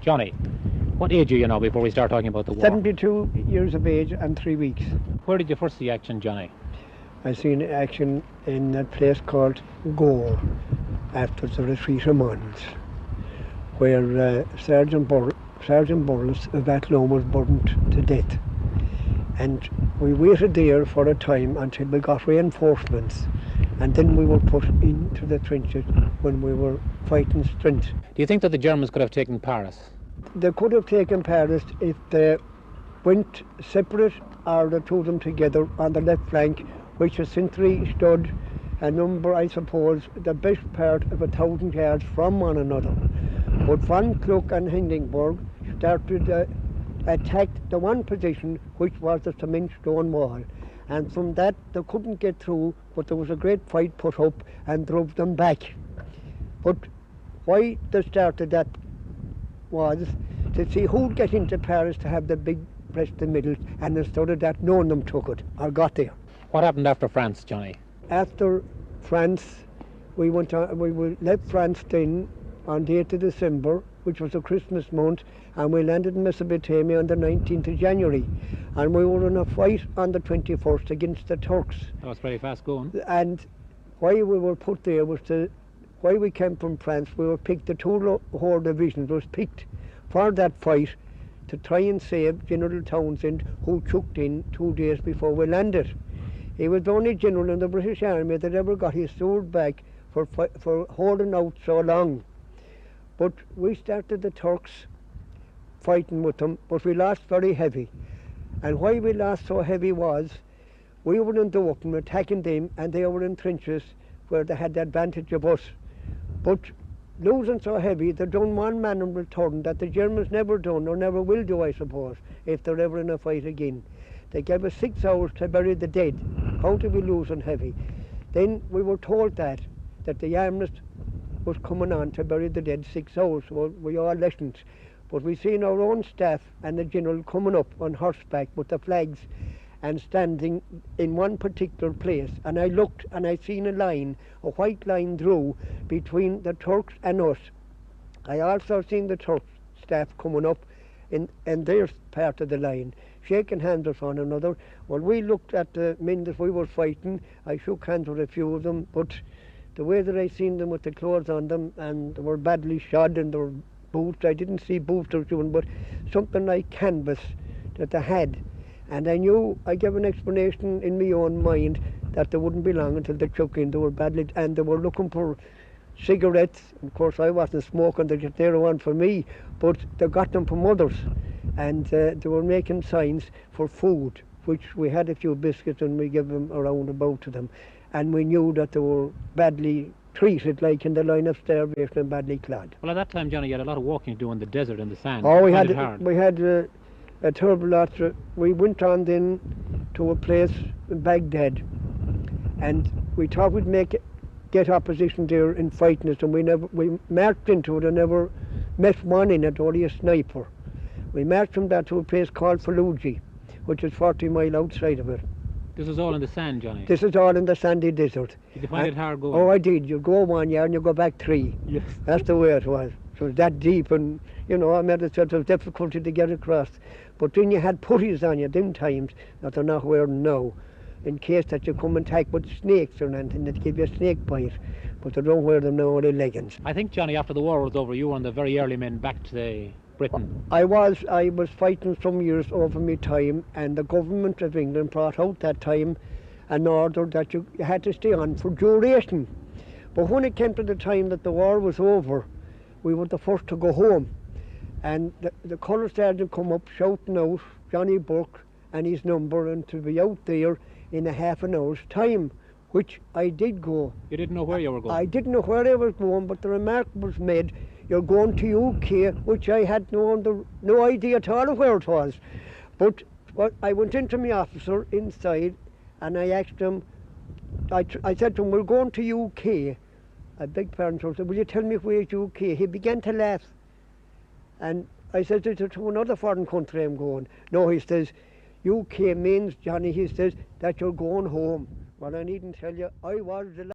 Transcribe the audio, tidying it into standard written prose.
Johnny, what age are you now before we start talking about the war? 72 years of age and 3 weeks. Where did you first see action, Johnny? I seen action in a place called Gore after the retreat of Mons, where Sergeant Burles of Athlone was burned to death. And we waited there for a time until we got reinforcements, and then we were put into the trenches when we were fighting strength. Do you think that the Germans could have taken Paris? They could have taken Paris if they went separate or they threw them together on the left flank, which a sentry stood a number, I suppose, the best part of 1,000 yards from one another. But Von Kluck and Hindenburg started to attack the one position, which was the cement stone wall. And from that they couldn't get through, but there was a great fight put up and drove them back. But why they started that was to see who'd get into Paris to have the big breast in the middle, and instead of that none of them took it or got there. What happened after France, Johnny? After France, we left France then on the 8th of December, which was a Christmas month, and we landed in Mesopotamia on the 19th of January. And we were in a fight on the 21st against the Turks. That was pretty fast going. And why we were put there was why we came from France, we were picked, the two whole divisions was picked for that fight to try and save General Townsend, who chucked in 2 days before we landed. He was the only general in the British Army that ever got his sword back for holding out so long. But we started the Turks fighting with them, but we lost very heavy. And why we lost so heavy was we were in the open attacking them, and they were in trenches where they had the advantage of us. But losing so heavy, they done one man in return that the Germans never done or never will do, I suppose, if they're ever in a fight again. They gave us 6 hours to bury the dead. How did we lose on heavy? Then we were told that the amnesty was coming on to bury the dead 6 hours. Well, we all listened. But we seen our own staff and the general coming up on horseback with the flags and standing in one particular place. And I looked and I seen a line, a white line drew between the Turks and us. I also seen the Turks staff coming up in their part of the line, shaking hands with one another. Well, we looked at the men that we were fighting. I shook hands with a few of them, but the way that I seen them with the clothes on them, and they were badly shod and their boots, I didn't see boots or something, but something like canvas that they had. And I knew, I gave an explanation in my own mind that they wouldn't be long until they chuck in. They were badly, and they were looking for cigarettes. Of course, I wasn't smoking, they just there one for me, but they got them from others. And they were making signs for food, which we had a few biscuits and we gave them a roundabout to them. And we knew that they were badly treated, like in the line of starvation, and badly clad. Well, at that time, Johnny, you had a lot of walking to do in the desert, in the sand. Oh, we had a terrible lot. We went on then to a place in Baghdad, and we thought we'd get opposition there in fighting us, and we marched into it and never met one in it, only a sniper. We marched from that to a place called Falluja, which is 40 miles outside of it. This is all in the sand, Johnny? This is all in the sandy desert. Did you find it hard going? Oh, I did. You go 1 year and you go back 3. Yes. That's the way it was. So it was that deep, and you know, I made it sort of difficulty to get across. But then you had putties on you them times that they're not wearing now, in case that you come and attack with snakes or anything that give you a snake bite. But they don't wear them now, only leggings. I think, Johnny, after the war was over, you were one of the very early men back to Britain. I was fighting some years over my time, and the government of England brought out that time an order that you had to stay on for duration. But when it came to the time that the war was over, we were the first to go home. And the colour sergeant come up shouting out Johnny Burke and his number, and to be out there in a half an hour's time, which I did go. You didn't know where you were going? I didn't know where I was going, but the remark was made, you're going to UK, which I had no idea at all of where it was. But I went into my officer inside, and I asked him, I said to him, we're going to UK. I begged pardon, so I said, will you tell me where's UK? He began to laugh. And I said, to another foreign country I'm going. No, he says, UK means, Johnny, he says, that you're going home. Well, I needn't tell you, I was delighted.